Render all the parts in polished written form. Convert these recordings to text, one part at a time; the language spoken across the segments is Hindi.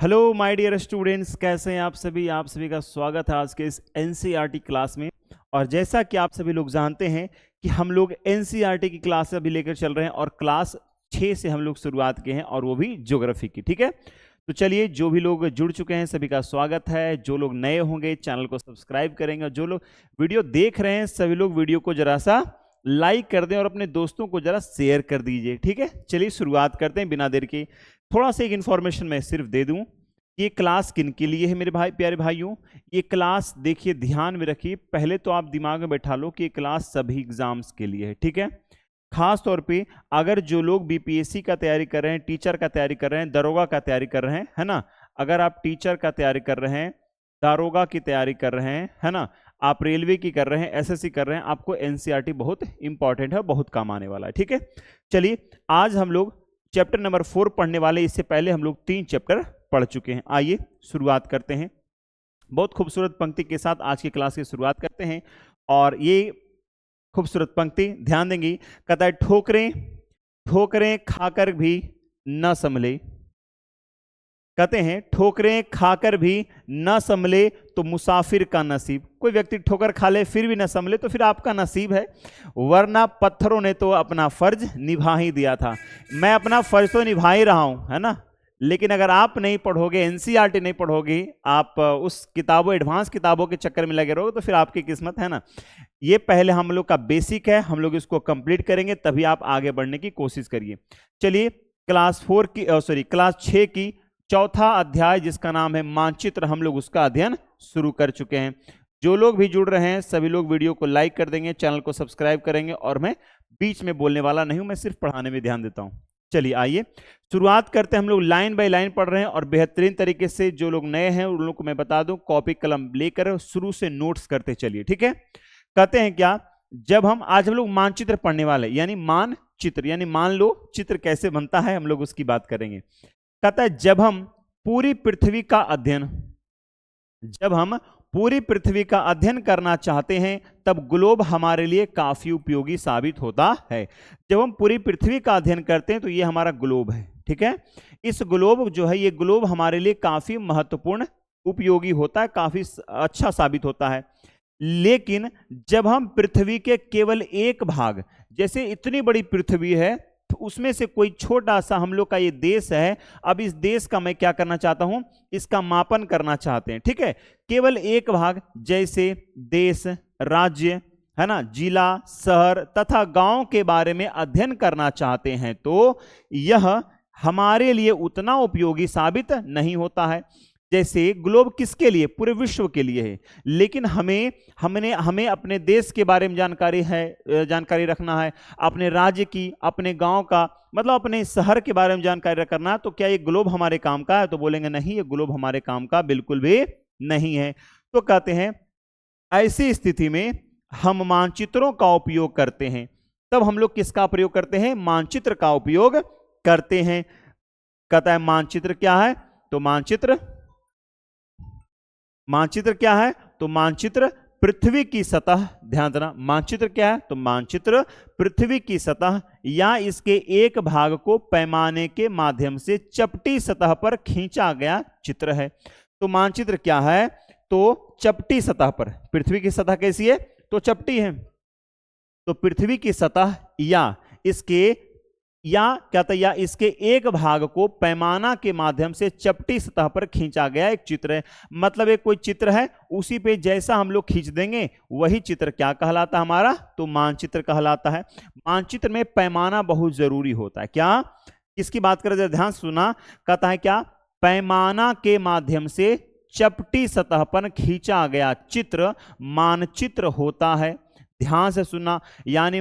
हेलो माय डियर स्टूडेंट्स, कैसे हैं आप सभी का स्वागत है आज के इस एनसीईआरटी क्लास में। और जैसा कि आप सभी लोग जानते हैं कि हम लोग एनसीईआरटी की क्लास अभी लेकर चल रहे हैं और क्लास 6 से हम लोग शुरुआत किए हैं और वो भी ज्योग्राफी की। ठीक है, तो चलिए, जो भी लोग जुड़ चुके हैं सभी का स्वागत है। जो लोग नए होंगे चैनल को सब्सक्राइब करेंगे और जो लोग वीडियो देख रहे हैं सभी लोग वीडियो को जरा सा लाइक कर दें और अपने दोस्तों को जरा शेयर कर दीजिए। ठीक है, चलिए शुरुआत करते हैं बिना देर के। थोड़ा सा एक इन्फॉर्मेशन मैं सिर्फ दे दूं, ये क्लास किन के लिए है मेरे भाई प्यारे भाइयों। ये क्लास देखिए, ध्यान में रखिए, पहले तो आप दिमाग में बैठा लो कि ये क्लास सभी एग्जाम्स के लिए है। ठीक है, खास तौर पे अगर जो लोग बीपीएससी का तैयारी कर रहे हैं, टीचर का तैयारी कर रहे हैं, दरोगा का तैयारी कर रहे हैं, है ना, अगर आप टीचर का तैयारी कर रहे हैं, दारोगा की तैयारी कर रहे हैं, है ना, आप रेलवे की कर रहे हैं, एसएससी कर रहे हैं, आपको एनसीईआरटी बहुत इंपॉर्टेंट है, बहुत काम आने वाला है। ठीक है, चलिए आज हम लोग चैप्टर नंबर 4 पढ़ने वाले। इससे पहले हम लोग 3 चैप्टर पढ़ चुके हैं। आइए शुरुआत करते हैं। बहुत खूबसूरत पंक्ति के साथ आज की क्लास की शुरुआत करते हैं। और ये खूबसूरत पंक्ति ध्यान देंगी, कहता है ठोकरें ठोकरें खाकर भी न संभले। कहते हैं ठोकरें खाकर भी न संभले तो मुसाफिर का नसीब। कोई व्यक्ति ठोकर खा ले फिर भी न संभले तो फिर आपका नसीब है, वरना पत्थरों ने तो अपना फर्ज निभा ही दिया था। मैं अपना फर्ज तो निभा ही रहा हूं, है ना, लेकिन अगर आप नहीं पढ़ोगे, एनसीईआरटी नहीं पढ़ोगे, आप उस किताबों एडवांस किताबों के चक्कर में लगे रहोगे तो फिर आपकी किस्मत, है ना। ये पहले हम लोग का बेसिक है, हम लोग इसको कंप्लीट करेंगे तभी आप आगे बढ़ने की कोशिश करिए। चलिए क्लास 6 की चौथा अध्याय जिसका नाम है मानचित्र, हम लोग उसका अध्ययन शुरू कर चुके हैं। जो लोग भी जुड़ रहे हैं सभी लोग वीडियो को लाइक कर देंगे, चैनल को सब्सक्राइब करेंगे। और मैं बीच में बोलने वाला नहीं हूं, मैं सिर्फ पढ़ाने में ध्यान देता हूं। चलिए आइए शुरुआत करते हैं। हम लोग लाइन बाय लाइन पढ़ रहे हैं और बेहतरीन तरीके से, जो लोग नए हैं उन लोगों को मैं बता दूं, कॉपी कलम लेकर शुरू से नोट्स करते चलिए। ठीक है, कहते हैं क्या, जब आज हम लोग मानचित्र पढ़ने वाले, यानी मानचित्र यानी मान लो चित्र कैसे बनता है, हम लोग उसकी बात करेंगे। कहता है जब हम पूरी पृथ्वी का अध्ययन करना चाहते हैं तब ग्लोब हमारे लिए काफी उपयोगी साबित होता है। जब हम पूरी पृथ्वी का अध्ययन करते हैं तो ये हमारा ग्लोब है। ठीक है, इस ग्लोब जो है, ये ग्लोब हमारे लिए काफी महत्वपूर्ण उपयोगी होता है, काफी अच्छा साबित होता है। लेकिन जब हम पृथ्वी के केवल एक भाग, जैसे इतनी बड़ी पृथ्वी है, उसमें से कोई छोटा सा हम लोग का ये देश है, अब इस देश का मैं क्या करना चाहता हूं, इसका मापन करना चाहते हैं। ठीक है, केवल एक भाग, जैसे देश, राज्य, है ना, जिला, शहर तथा गांव के बारे में अध्ययन करना चाहते हैं तो यह हमारे लिए उतना उपयोगी साबित नहीं होता है। जैसे ग्लोब किसके लिए, पूरे विश्व के लिए है, लेकिन हमें अपने देश के बारे में जानकारी रखना है, अपने राज्य की, अपने गांव का, मतलब अपने शहर के बारे में जानकारी रखना। तो क्या ये ग्लोब हमारे काम का है? तो बोलेंगे नहीं, ये ग्लोब हमारे काम का बिल्कुल भी नहीं है। तो कहते हैं ऐसी स्थिति में हम मानचित्रों का उपयोग करते हैं। तब हम लोग किसका प्रयोग करते हैं? मानचित्र का उपयोग करते हैं। कहता है मानचित्र क्या है? तो मानचित्र क्या है? तो मानचित्र पृथ्वी की सतह, ध्यान देना, मानचित्र क्या है? तो मानचित्र पृथ्वी की सतह या इसके एक भाग को पैमाने के माध्यम से चपटी सतह पर खींचा गया चित्र है। तो मानचित्र क्या है? तो चपटी सतह पर, पृथ्वी की सतह कैसी है? तो चपटी है। तो पृथ्वी की सतह या इसके एक भाग को पैमाना के माध्यम से चपटी सतह पर खींचा गया एक चित्र है। मतलब एक कोई चित्र है, उसी पे जैसा हम लोग खींच देंगे वही चित्र क्या कहलाता है हमारा? तो मानचित्र कहलाता है। मानचित्र में पैमाना बहुत जरूरी होता है। क्या, किसकी बात करें? ध्यान सुना, कहता है क्या, पैमाना के माध्यम से चपटी सतह पर खींचा गया चित्र मानचित्र होता है। ध्यान से सुनना, यानी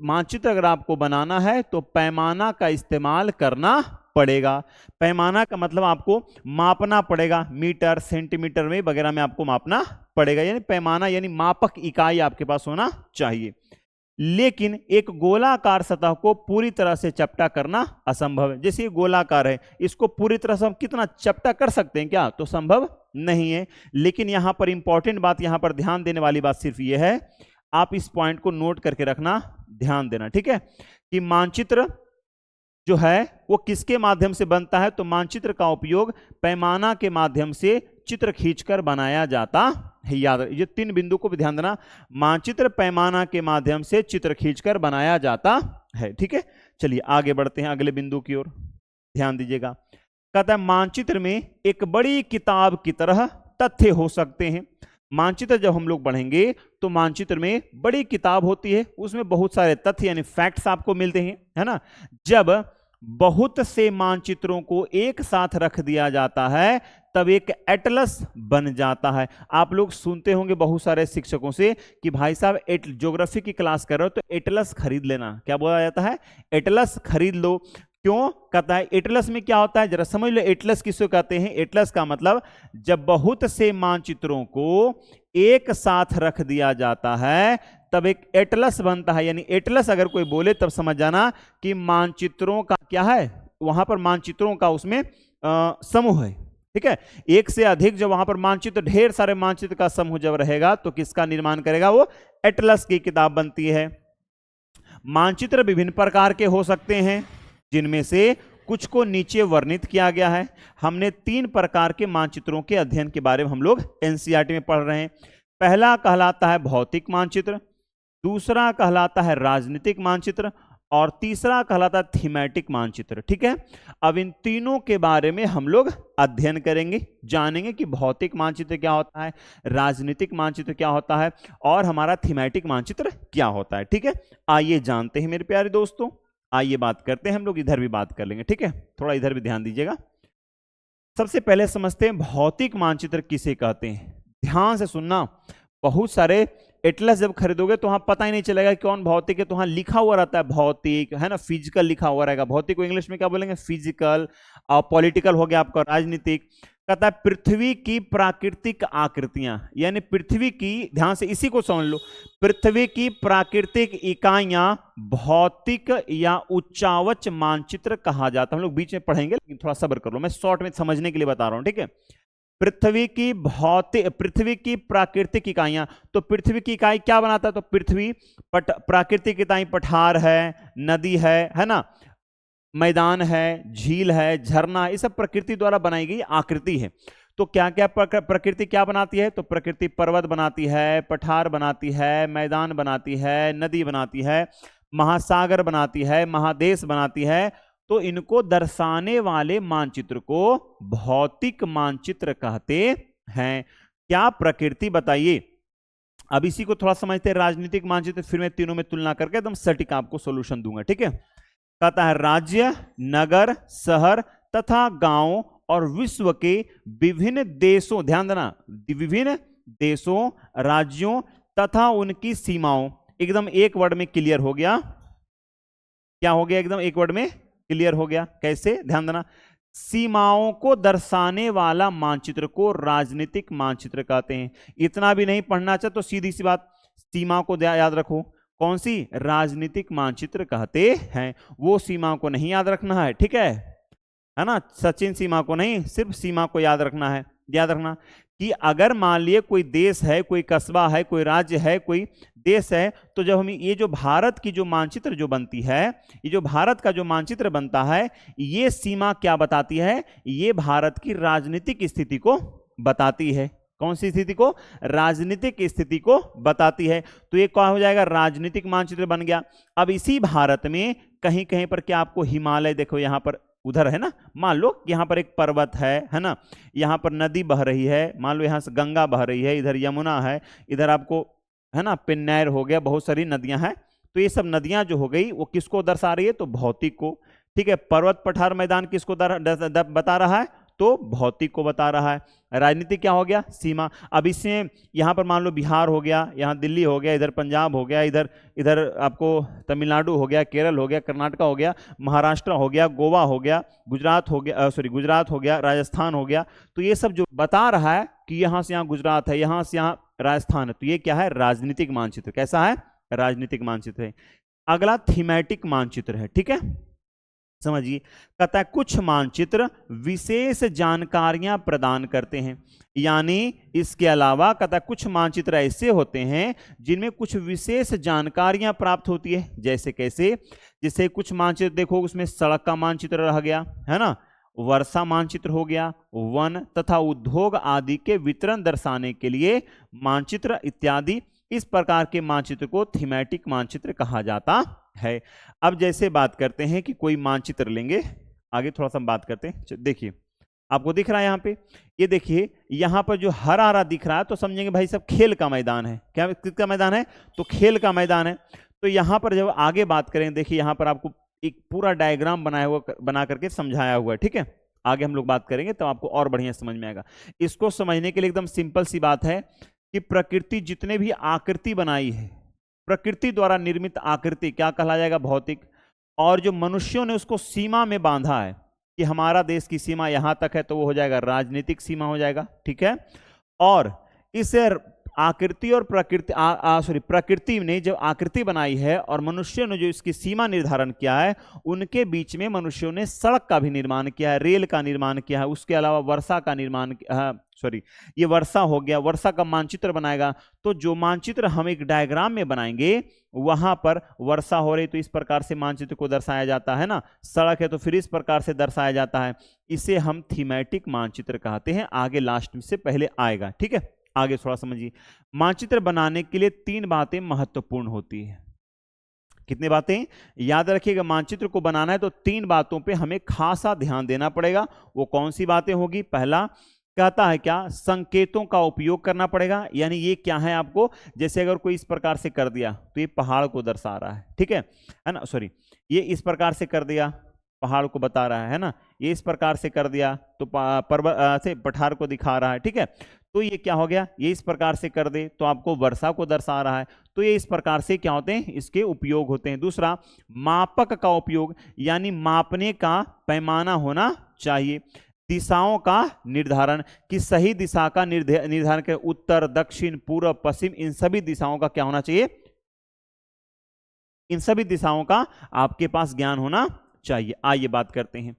मानचित्र अगर आपको बनाना है तो पैमाना का इस्तेमाल करना पड़ेगा। पैमाना का मतलब आपको मापना पड़ेगा, मीटर, सेंटीमीटर में वगैरह में आपको मापना पड़ेगा, यानी पैमाना यानी मापक इकाई आपके पास होना चाहिए। लेकिन एक गोलाकार सतह को पूरी तरह से चपटा करना असंभव है। जैसे ये गोलाकार है, इसको पूरी तरह से हम कितना चपटा कर सकते हैं क्या? तो संभव नहीं है। लेकिन यहां पर इंपॉर्टेंट बात, यहां पर ध्यान देने वाली बात सिर्फ ये है, आप इस पॉइंट को नोट करके रखना, ध्यान देना। ठीक है, कि मानचित्र जो है वो किसके माध्यम से बनता है? तो मानचित्र का उपयोग पैमाना के माध्यम से चित्र खींचकर बनाया जाता है। याद ये 3 बिंदु को भी ध्यान देना, मानचित्र पैमाना के माध्यम से चित्र खींचकर बनाया जाता है। ठीक है, चलिए आगे बढ़ते हैं अगले बिंदु की ओर, ध्यान दीजिएगा। कहता है मानचित्र में एक बड़ी किताब की तरह तथ्य हो सकते हैं। मानचित्र जब हम लोग पढ़ेंगे तो मानचित्र में बड़ी किताब होती है, उसमें बहुत सारे तथ्य यानी फैक्ट्स आपको मिलते हैं, है ना। जब बहुत से मानचित्रों को एक साथ रख दिया जाता है तब एक एटलस बन जाता है। आप लोग सुनते होंगे बहुत सारे शिक्षकों से कि भाई साहब ज्योग्राफी की क्लास कर रहे हो तो एटलस खरीद लेना। क्या बोला जाता है? एटलस खरीद लो। क्यों? कहता है एटलस में क्या होता है, जरा समझ लो। एटलस किसको कहते हैं? एटलस का मतलब जब बहुत से मानचित्रों को एक साथ रख दिया जाता है तब एक एटलस बनता है। यानी एटलस अगर कोई बोले तब समझ जाना कि मानचित्रों का क्या है, वहां पर मानचित्रों का उसमें समूह है। ठीक है, एक से अधिक जब वहां पर मानचित्र, ढेर सारे मानचित्र का समूह जब रहेगा तो किसका निर्माण करेगा? वो एटलस की किताब बनती है। मानचित्र विभिन्न प्रकार के हो सकते हैं, जिनमें से कुछ को नीचे वर्णित किया गया है। हमने 3 प्रकार के मानचित्रों के अध्ययन के बारे में हम लोग एनसीईआरटी में पढ़ रहे हैं। पहला कहलाता है भौतिक मानचित्र, दूसरा कहलाता है राजनीतिक मानचित्र और तीसरा कहलाता है थीमेटिक मानचित्र। ठीक है, अब इन तीनों के बारे में हम लोग अध्ययन करेंगे, जानेंगे कि भौतिक मानचित्र क्या होता है, राजनीतिक मानचित्र क्या होता है और हमारा थीमेटिक मानचित्र क्या होता है। ठीक है, आइए जानते हैं मेरे प्यारे दोस्तों, आइए बात करते हैं। हम लोग इधर भी बात कर लेंगे। ठीक है, थोड़ा इधर भी ध्यान दीजिएगा। सबसे पहले समझते हैं भौतिक मानचित्र किसे कहते हैं। ध्यान से सुनना, बहुत सारे एटलस जब खरीदोगे तो वहां पता ही नहीं चलेगा कि कौन भौतिक है, तो वहां लिखा हुआ रहता है भौतिक, है ना, फिजिकल लिखा हुआ रहेगा। भौतिक को इंग्लिश में क्या बोलेंगे? फिजिकल। और पॉलिटिकल हो गया आपका राजनीतिक। कहता है पृथ्वी की प्राकृतिक आकृतियां, यानी पृथ्वी की, ध्यान से इसी को समझ लो, पृथ्वी की प्राकृतिक इकाइयां भौतिक या उच्चावच मानचित्र कहा जाता है। हम लोग बीच में पढ़ेंगे, लेकिन थोड़ा सब्र कर लो, मैं शॉर्ट में समझने के लिए बता रहा हूं। ठीक है, पृथ्वी की प्राकृतिक इकाइयां, तो पृथ्वी की इकाई क्या बनाता है? तो पृथ्वी प्राकृतिक इकाई पठार है, नदी है ना, मैदान है, झील है, झरना, ये सब प्रकृति द्वारा बनाई गई आकृति है। तो क्या क्या प्रकृति क्या बनाती है? तो प्रकृति पर्वत बनाती है, पठार बनाती है, मैदान बनाती है, नदी बनाती है, महासागर बनाती है, महादेश बनाती है। तो इनको दर्शाने वाले मानचित्र को भौतिक मानचित्र कहते हैं। क्या प्रकृति बताइए। अब इसी को थोड़ा समझते हैं राजनीतिक मानचित्र, फिर मैं तीनों में तुलना करके एकदम सटीक आपको सॉल्यूशन दूंगा। ठीक है, कहता है राज्य, नगर, शहर तथा गांव और विश्व के विभिन्न देशों, ध्यान देना, विभिन्न देशों, राज्यों तथा उनकी सीमाओं। एकदम एक वर्ड में क्लियर हो गया। क्या हो गया? एकदम एक वर्ड में क्लियर हो गया। कैसे? ध्यान देना, सीमाओं को दर्शाने वाला मानचित्र को राजनीतिक मानचित्र कहते हैं। इतना भी नहीं पढ़ना चाहे तो सीधी सी बात, सीमा को याद रखो। कौन सी? राजनीतिक मानचित्र कहते हैं। वो सीमा को नहीं याद रखना है, ठीक है ना, सचिन सीमा को नहीं, सिर्फ सीमा को याद रखना है। याद रखना कि अगर मान लिए कोई देश है, कोई कस्बा है, कोई राज्य है, कोई देश है, तो जब हम ये जो भारत की जो मानचित्र जो बनती है, ये जो भारत का जो मानचित्र बनता है, ये सीमा क्या बताती है? ये भारत की राजनीतिक स्थिति को बताती है। कौन सी स्थिति को? राजनीतिक स्थिति को बताती है। तो ये क्या हो जाएगा? राजनीतिक मानचित्र बन गया। अब इसी भारत में कहीं कहीं पर क्या आपको हिमालय, देखो यहां पर उधर है ना, मान लो यहाँ पर एक पर्वत है ना, यहाँ पर नदी बह रही है, मान लो यहाँ से गंगा बह रही है, इधर यमुना है, इधर आपको है ना पेन्नैर हो गया, बहुत सारी नदियां हैं। तो ये सब नदियां जो हो गई वो किसको दर्शा रही है? तो भौतिक को। ठीक है, पर्वत, पठार, मैदान किसको बता रहा है? तो भौतिक को बता रहा है। राजनीति क्या हो गया? सीमा। अब इसमें यहाँ पर मान लो बिहार हो गया, यहाँ दिल्ली हो गया, इधर पंजाब हो गया, इधर इधर आपको तमिलनाडु हो गया, केरल हो गया, कर्नाटक हो गया, महाराष्ट्र हो गया, गोवा हो गया, गुजरात हो गया, गुजरात हो गया, राजस्थान हो गया। तो ये सब जो बता रहा है कि यहाँ से यहाँ गुजरात है, यहाँ से यहाँ राजस्थान है, तो ये क्या है? राजनीतिक मानचित्र। कैसा है? राजनीतिक मानचित्र है। अगला थीमेटिक मानचित्र है। ठीक है, समझिए, कहता है कुछ मानचित्र विशेष जानकारियां प्रदान करते हैं। यानी इसके अलावा कहता है कुछ मानचित्र ऐसे होते हैं जिनमें कुछ विशेष जानकारियां प्राप्त होती है। जैसे कैसे? जैसे कुछ मानचित्र देखो, उसमें सड़क का मानचित्र रह गया, है ना, वर्षा मानचित्र हो गया, वन तथा उद्योग आदि के वितरण दर्शाने के लिए मानचित्र इत्यादि। इस प्रकार के मानचित्र को थीमेटिक मानचित्र कहा जाता है। अब जैसे बात करते हैं कि कोई मानचित्र लेंगे, आगे थोड़ा सा बात करते हैं। देखिए आपको दिख रहा है यहाँ पे, ये देखिए यहाँ पर जो हरा हरा दिख रहा है तो समझेंगे भाई सब खेल का मैदान है। क्या किसका मैदान है? तो खेल का मैदान है। तो यहाँ पर जब आगे बात करें, देखिए यहाँ पर आपको एक पूरा डायग्राम बना करके समझाया हुआ है, ठीक है। आगे हम लोग बात करेंगे तो आपको और बढ़िया समझ में आएगा। इसको समझने के लिए एकदम सिंपल सी बात है कि प्रकृति जितने भी आकृति बनाई है, प्रकृति द्वारा निर्मित आकृति क्या कहला जाएगा? भौतिक। और जो मनुष्यों ने उसको सीमा में बांधा है कि हमारा देश की सीमा यहां तक है, तो वो हो जाएगा राजनीतिक सीमा हो जाएगा, ठीक है। और इसे आकृति और प्रकृति ने जो आकृति बनाई है और मनुष्यों ने जो इसकी सीमा निर्धारण किया है, उनके बीच में मनुष्यों ने सड़क का भी निर्माण किया है, रेल का निर्माण किया है, उसके अलावा वर्षा का निर्माण, ये वर्षा हो गया, वर्षा का मानचित्र बनाएगा। तो जो मानचित्र हम एक डायग्राम में बनाएंगे, वहां पर वर्षा हो रही तो इस प्रकार से मानचित्र को दर्शाया जाता है ना, सड़क है तो फिर इस प्रकार से दर्शाया जाता है। इसे हम थीमेटिक मानचित्र कहते हैं। आगे लास्ट से पहले आएगा, ठीक है। आगे थोड़ा समझिए, मानचित्र बनाने के लिए 3 बातें महत्वपूर्ण होती है। कितनी बातें याद रखिएगा? मानचित्र को बनाना है तो 3 बातों पे हमें खासा ध्यान देना पड़ेगा। वो कौन सी बातें होगी? पहला कहता है क्या? संकेतों का उपयोग करना पड़ेगा। यानी ये क्या है आपको, जैसे अगर कोई इस प्रकार से कर दिया तो ये पहाड़ को दर्शा रहा है, ठीक है ना, ये इस प्रकार से कर दिया पहाड़ को बता रहा है ना, ये इस प्रकार से कर दिया तो पर्वत से पठार को दिखा रहा है, ठीक है। तो ये क्या हो गया? ये इस प्रकार से कर दे तो आपको वर्षा को दर्शा रहा है। तो ये इस प्रकार से क्या होते हैं? इसके उपयोग होते हैं। दूसरा, मापक का उपयोग, यानी मापने का पैमाना होना चाहिए। दिशाओं का निर्धारण, कि सही दिशा का निर्धारण करें, उत्तर, दक्षिण, पूर्व, पश्चिम, इन सभी दिशाओं का क्या होना चाहिए? इन सभी दिशाओं का आपके पास ज्ञान होना चाहिए। आइए बात करते हैं।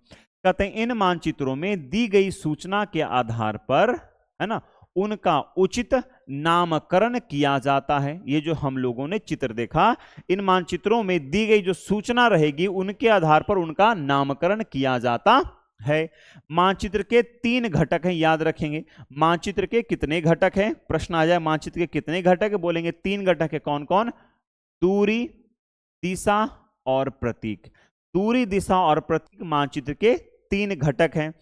कहते हैं इन मानचित्रों में दी गई सूचना के आधार पर, है ना, उनका उचित नामकरण किया जाता है। ये जो हम लोगों ने चित्र देखा, इन मानचित्रों में दी गई जो सूचना रहेगी उनके आधार पर उनका नामकरण किया जाता है। मानचित्र के 3 घटक हैं, याद रखेंगे। मानचित्र के कितने घटक हैं? प्रश्न आ जाए, मानचित्र के कितने घटक है? बोलेंगे 3 घटक है। कौन कौन? दूरी, दिशा और प्रतीक। दूरी, दिशा और प्रतीक मानचित्र के 3 घटक हैं।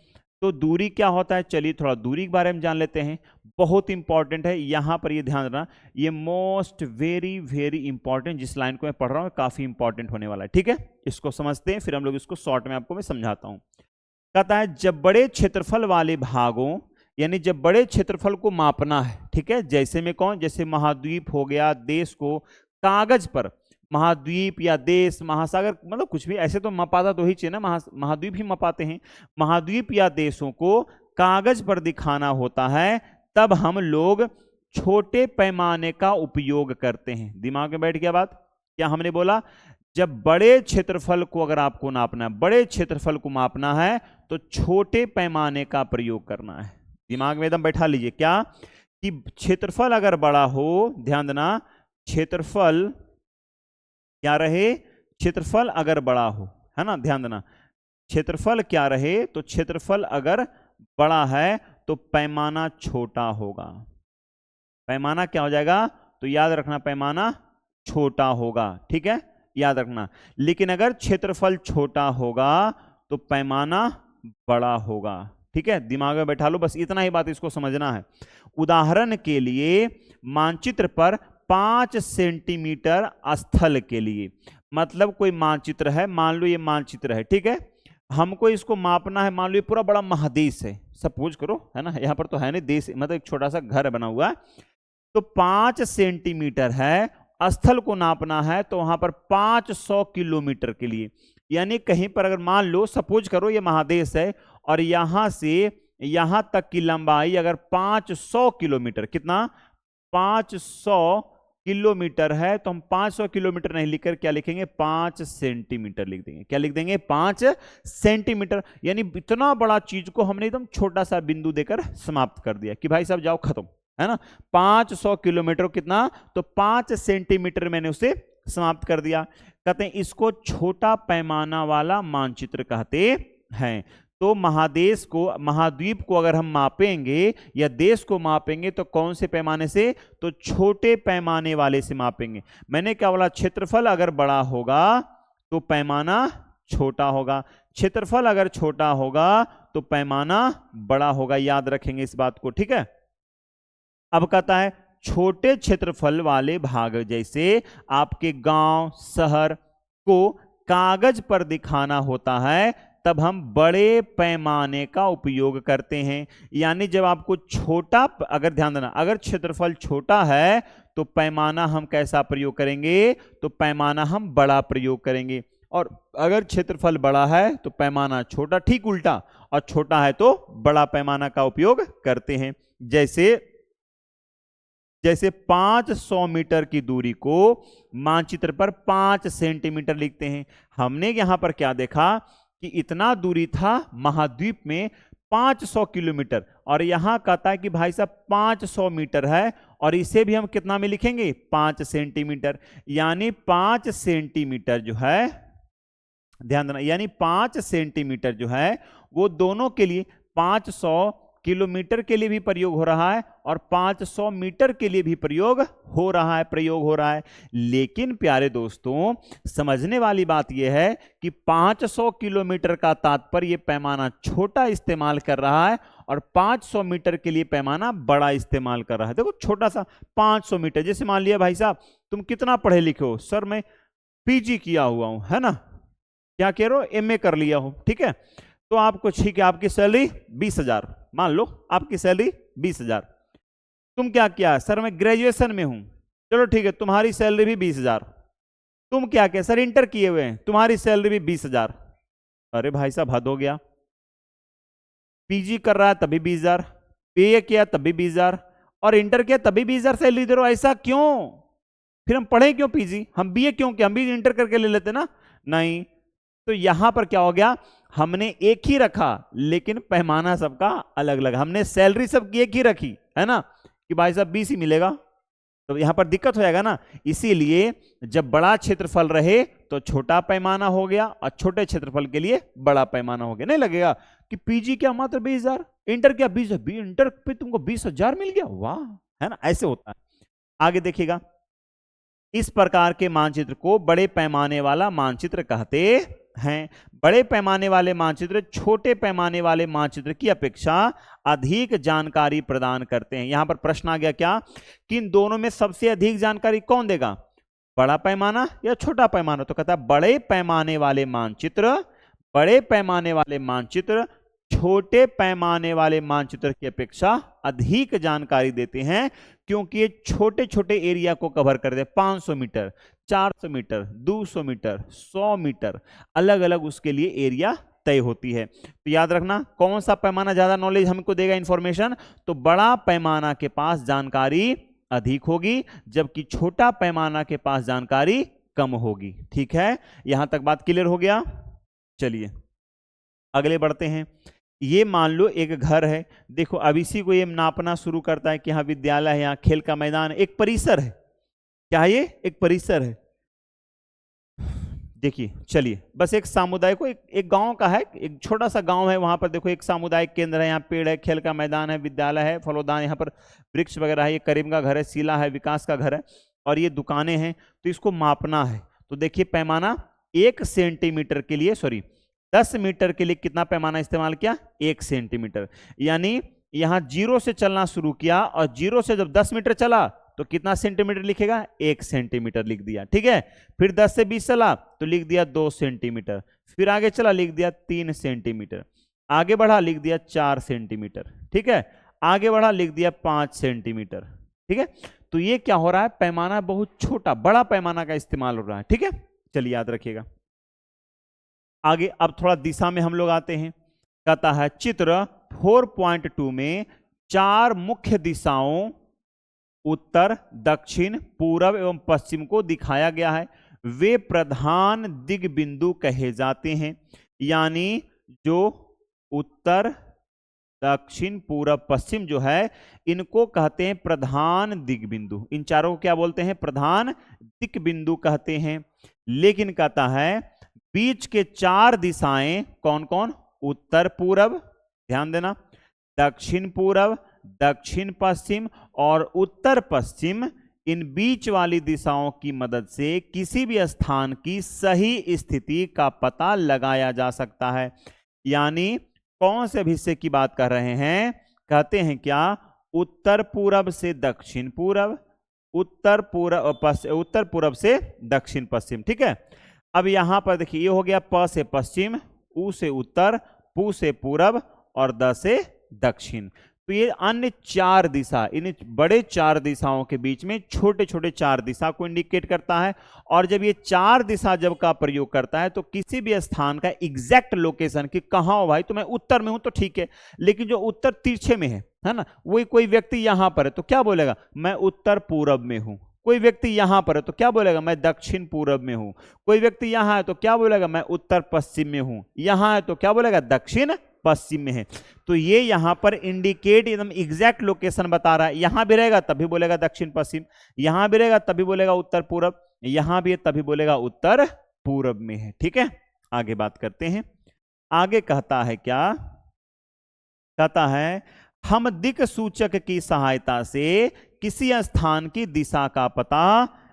तो दूरी क्या होता है? चलिए थोड़ा दूरी के बारे में जान लेते हैं। बहुत इंपॉर्टेंट है, यहां पर ये ध्यान रखना, ये मोस्ट वेरी वेरी इंपॉर्टेंट, जिस लाइन को मैं पढ़ रहा हूं काफी इंपॉर्टेंट होने वाला है, ठीक है। इसको समझते हैं, फिर हम लोग इसको शॉर्ट में आपको मैं समझाता हूं। कहता है जब बड़े क्षेत्रफल वाले भागों, यानी जब बड़े क्षेत्रफल को मापना है, ठीक है, जैसे में कौन? जैसे महाद्वीप हो गया, देश को कागज पर, महाद्वीप या देश, महासागर, मतलब कुछ भी ऐसे तो मपाता तो ही चाहिए ना, महाद्वीप ही मपाते हैं। महाद्वीप या देशों को कागज पर दिखाना होता है, तब हम लोग छोटे पैमाने का उपयोग करते हैं। दिमाग में बैठ गया बात? क्या हमने बोला? जब बड़े क्षेत्रफल को अगर आपको नापना है, बड़े क्षेत्रफल को मापना है, तो छोटे पैमाने का प्रयोग करना है। दिमाग में एकदम बैठा लीजिए क्या, कि क्षेत्रफल अगर बड़ा हो, ध्यान देना, क्षेत्रफल क्या रहे? क्षेत्रफल अगर बड़ा हो, है ना, ध्यान देना, क्षेत्रफल क्या रहे? तो क्षेत्रफल अगर बड़ा है तो पैमाना छोटा होगा। पैमाना क्या हो जाएगा? तो याद रखना, पैमाना छोटा होगा, ठीक है, याद रखना। लेकिन अगर क्षेत्रफल छोटा होगा तो पैमाना बड़ा होगा, ठीक है, दिमाग में बैठा लो, बस इतना ही बात इसको समझना है। उदाहरण के लिए मानचित्र पर 5 सेंटीमीटर स्थल के लिए, मतलब कोई मानचित्र है, मान लो ये मानचित्र है, ठीक है, हमको इसको मापना है, मान लो ये पूरा बड़ा महादेश है, सपोज करो, है ना, यहाँ पर तो है नहीं देश, मतलब एक छोटा सा घर बना हुआ है, तो 5 सेंटीमीटर है, स्थल को नापना है तो वहां पर 500 किलोमीटर के लिए, यानी कहीं पर अगर मान लो, सपोज करो ये महादेश है और यहां से यहां तक की लंबाई अगर 500 किलोमीटर, कितना? 500 किलोमीटर है तो हम 500 किलोमीटर नहीं लिखकर क्या लिखेंगे, 5 सेंटीमीटर लिख देंगे। क्या लिख देंगे, 5 सेंटीमीटर। यानी इतना बड़ा चीज को हमने एकदम छोटा सा बिंदु देकर समाप्त कर दिया कि भाई साहब जाओ खत्म, है ना। 500 किलोमीटर कितना, तो 5 सेंटीमीटर मैंने उसे समाप्त कर दिया। कहते हैं इसको छोटा पैमाना वाला मानचित्र कहते हैं। तो महादेश को, महाद्वीप को अगर हम मापेंगे या देश को मापेंगे तो कौन से पैमाने से, तो छोटे पैमाने वाले से मापेंगे। मैंने क्या बोला, क्षेत्रफल अगर बड़ा होगा तो पैमाना छोटा होगा, क्षेत्रफल अगर छोटा होगा तो पैमाना बड़ा होगा। याद रखेंगे इस बात को, ठीक है। अब कहता है छोटे क्षेत्रफल वाले भाग, जैसे आपके गांव शहर को कागज पर दिखाना होता है तब हम बड़े पैमाने का उपयोग करते हैं। यानी जब आपको छोटा, अगर ध्यान देना, अगर क्षेत्रफल छोटा है तो पैमाना हम कैसा प्रयोग करेंगे, तो पैमाना हम बड़ा प्रयोग करेंगे। और अगर क्षेत्रफल बड़ा है तो पैमाना छोटा, ठीक उल्टा, और छोटा है तो बड़ा पैमाना का उपयोग करते हैं। जैसे 500 मीटर की दूरी को मानचित्र पर 5 सेंटीमीटर लिखते हैं। हमने यहां पर क्या देखा कि इतना दूरी था महाद्वीप में 500 किलोमीटर, और यहां कहता है कि भाई साहब 500 मीटर है, और इसे भी हम कितना में लिखेंगे, 5 सेंटीमीटर। यानी 5 सेंटीमीटर जो है, ध्यान देना, यानी 5 सेंटीमीटर जो है वो दोनों के लिए 500 किलोमीटर के लिए भी प्रयोग हो रहा है और 500 मीटर के लिए भी प्रयोग हो रहा है। लेकिन प्यारे दोस्तों, समझने वाली बात यह है कि 500 किलोमीटर का तात्पर्य पैमाना छोटा इस्तेमाल कर रहा है और 500 मीटर के लिए पैमाना बड़ा इस्तेमाल कर रहा है। देखो छोटा सा 500 मीटर, जैसे मान लिया भाई साहब तुम कितना पढ़े लिखे हो, सर मैं पीजी किया हुआ हूं, है ना, क्या कह रहे हो, एमए कर लिया हो, ठीक है। तो आपको, ठीक है, आपकी सैलरी 20,000, मान लो आपकी सैलरी 20,000। तुम क्या किया, सर मैं ग्रेजुएशन में हूं, चलो ठीक है, तुम्हारी सैलरी भी 20,000। तुम क्या किया, सर इंटर किए हुए हैं, तुम्हारी सैलरी भी 20,000। अरे भाई साहब हद हो गया, पीजी कर रहा है तभी 20,000, बीए किया तभी 20,000, और इंटर किया तभी 20,000 सैलरी दे रहे हो, ऐसा क्यों? फिर हम पढ़े क्यों पीजी, हम बीए क्यों किया, हम भी इंटर करके ले लेते ना। नहीं, तो यहां पर क्या हो गया, हमने एक ही रखा लेकिन पैमाना सबका अलग अलग, हमने सैलरी सबकी एक ही रखी, है ना, कि भाई साहब 20 ही मिलेगा, तो यहां पर दिक्कत हो जाएगा ना। इसीलिए जब बड़ा क्षेत्रफल रहे तो छोटा पैमाना हो गया और छोटे क्षेत्रफल के लिए बड़ा पैमाना हो गया। नहीं लगेगा कि पीजी क्या मात्र 20,000, इंटर क्या 20,000, इंटर पे तुमको 20,000 मिल गया, वाह, है ना, ऐसे होता है। आगे देखिएगा, इस प्रकार के मानचित्र को बड़े पैमाने वाला मानचित्र कहते हैं। बड़े पैमाने वाले मानचित्र छोटे पैमाने वाले मानचित्र की अपेक्षा अधिक जानकारी प्रदान करते हैं। यहां पर प्रश्न आ गया क्या, कि इन दोनों में सबसे अधिक जानकारी कौन देगा, बड़ा पैमाना या छोटा पैमाना? तो कहता है बड़े पैमाने वाले मानचित्र छोटे पैमाने वाले मानचित्र की अपेक्षा अधिक जानकारी देते हैं, क्योंकि ये छोटे छोटे एरिया को कवर करते हैं। 500 मीटर, 400 मीटर, 200 मीटर, 100 मीटर, अलग अलग उसके लिए एरिया तय होती है। तो याद रखना, कौन सा पैमाना ज्यादा नॉलेज हमको देगा, इंफॉर्मेशन, तो बड़ा पैमाना के पास जानकारी अधिक होगी, जबकि छोटा पैमाना के पास जानकारी कम होगी। ठीक है, यहां तक बात क्लियर हो गया। चलिए अगले बढ़ते हैं। ये मान लो एक घर है, देखो अब इसी को ये नापना शुरू करता है कि यहाँ विद्यालय है, यहाँ खेल का मैदान है, एक परिसर है। क्या है ये, एक परिसर है। देखिए चलिए, बस एक सामुदायिक को, एक गांव का है, एक छोटा सा गांव है, वहां पर देखो एक सामुदायिक केंद्र है, यहाँ पेड़ है, खेल का मैदान है, विद्यालय है, फलोदान, यहाँ पर वृक्ष वगैरह है, ये करीम का घर है, शीला है, विकास का घर है, और ये दुकानें हैं। तो इसको मापना है, तो देखिए पैमाना 1 सेंटीमीटर के लिए, सॉरी 10 मीटर के लिए कितना पैमाना इस्तेमाल किया, 1 सेंटीमीटर। यानी यहां 0 से चलना शुरू किया और 0 से जब 10 मीटर चला तो कितना सेंटीमीटर लिखेगा, 1 सेंटीमीटर लिख दिया। ठीक है, फिर 10 से 20 चला तो लिख दिया 2 सेंटीमीटर, फिर आगे चला लिख दिया 3 सेंटीमीटर, आगे बढ़ा लिख दिया 4 सेंटीमीटर। ठीक है, आगे बढ़ा लिख दिया 5 सेंटीमीटर। ठीक है, तो ये क्या हो रहा है, पैमाना बहुत छोटा, बड़ा पैमाना का इस्तेमाल हो रहा है। ठीक है, चलिए याद रखिएगा। आगे अब थोड़ा दिशा में हम लोग आते हैं। कहता है चित्र 4.2 में 4 मुख्य दिशाओं उत्तर, दक्षिण, पूरब एवं पश्चिम को दिखाया गया है वे प्रधान दिग्बिंदु कहे जाते हैं। यानी जो उत्तर, दक्षिण, पूरब, पश्चिम जो है इनको कहते हैं प्रधान दिग्बिंदु। इन चारों को क्या बोलते हैं? प्रधान दिग्बिंदु कहते हैं। लेकिन कहता है बीच के चार दिशाएं कौन कौन? उत्तर पूरब, ध्यान देना, दक्षिण पूरब, दक्षिण पश्चिम और उत्तर पश्चिम, इन बीच वाली दिशाओं की मदद से किसी भी स्थान की सही स्थिति का पता लगाया जा सकता है। यानी कौन से हिस्से की बात कर रहे हैं? कहते हैं क्या? उत्तर पूरब से दक्षिण पूरब, उत्तर पूरब से दक्षिण पश्चिम। ठीक है, अब यहां पर देखिए ये हो गया प से पश्चिम, उ से उत्तर, पू से पूरब और द से दक्षिण। तो ये अन्य चार दिशा, इन बड़े चार दिशाओं के बीच में छोटे छोटे चार दिशा को इंडिकेट करता है। और जब ये चार दिशा जब का प्रयोग करता है तो किसी भी स्थान का एग्जैक्ट लोकेशन कि कहाँ हो भाई, तो मैं उत्तर में हूं तो ठीक है, लेकिन जो उत्तर तिरछे में है ना, वही कोई व्यक्ति यहां पर है तो क्या बोलेगा? मैं उत्तर पूरब में हूं। कोई व्यक्ति यहां पर है तो क्या बोलेगा? मैं दक्षिण पूरब में हूं। कोई व्यक्ति यहां है तो क्या बोलेगा? मैं उत्तर पश्चिम में हूं। यहां है तो क्या बोलेगा? दक्षिण पश्चिम में है। तो ये यहां पर इंडिकेट एकदम एग्जैक्ट लोकेशन बता रहा है। यहां भी रहेगा तभी बोलेगा दक्षिण पश्चिम, यहां भी रहेगा तभी बोलेगा उत्तर पूरब, यहां भी है तभी बोलेगा उत्तर पूरब में है। ठीक है, आगे बात करते हैं। आगे कहता है क्या? कहता है हम दिक् सूचक की सहायता से किसी स्थान की दिशा का पता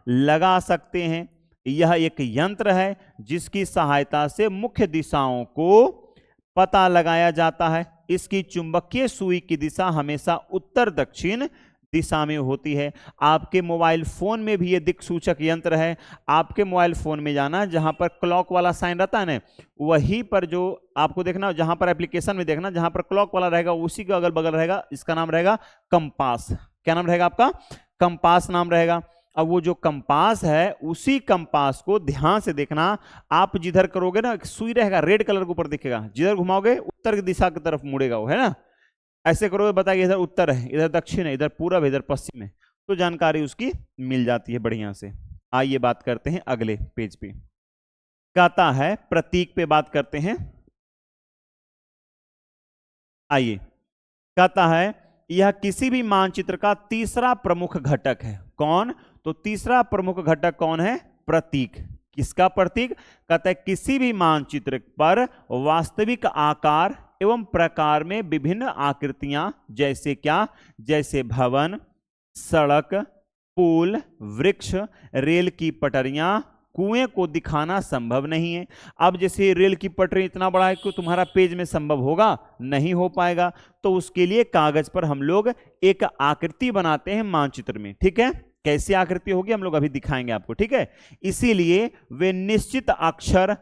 लगा सकते हैं। यह एक यंत्र है जिसकी सहायता से मुख्य दिशाओं को पता लगाया जाता है। इसकी चुंबकीय सुई की दिशा हमेशा उत्तर दक्षिण दिशा में होती है। आपके मोबाइल फोन में भी ये दिक् सूचक यंत्र है। आपके मोबाइल फोन में जाना, जहां पर क्लॉक वाला साइन रहता है ना, वहीं पर जो आपको देखना, जहां पर एप्लीकेशन में देखना, जहां पर क्लॉक वाला रहेगा उसी के अगल बगल रहेगा, इसका नाम रहेगा कंपास। क्या नाम रहेगा आपका? कंपास नाम रहेगा। अब वो जो कंपास है उसी कंपास को ध्यान से देखना। आप जिधर करोगे ना, सुई रहेगा रेड कलर के ऊपर दिखेगा, जिधर घुमाओगे उत्तर की दिशा की तरफ मुड़ेगा वो, है ना। ऐसे करोगे, बताइए इधर उत्तर है, इधर दक्षिण है, इधर पूरब है, इधर पश्चिम है, तो जानकारी उसकी मिल जाती है बढ़िया से। आइए बात करते हैं अगले पेज पे। कहता है प्रतीक पे बात करते हैं। आइए, कहता है यह किसी भी मानचित्र का तीसरा प्रमुख घटक है। कौन? तो तीसरा प्रमुख घटक कौन है? प्रतीक। किसका प्रतीक? कहता है किसी भी मानचित्र पर वास्तविक आकार एवं प्रकार में विभिन्न आकृतियां, जैसे क्या? जैसे भवन, सड़क, पुल, वृक्ष, रेल की पटरियां, कुएं को दिखाना संभव नहीं है। अब जैसे रेल की पटरी इतना बड़ा है कि तुम्हारा पेज में संभव होगा? नहीं हो पाएगा। तो उसके लिए कागज पर हम लोग एक आकृति बनाते हैं मानचित्र में। ठीक है, कैसी आकृति होगी हम लोग अभी दिखाएंगे आपको। ठीक है, इसीलिए वे निश्चित अक्षर,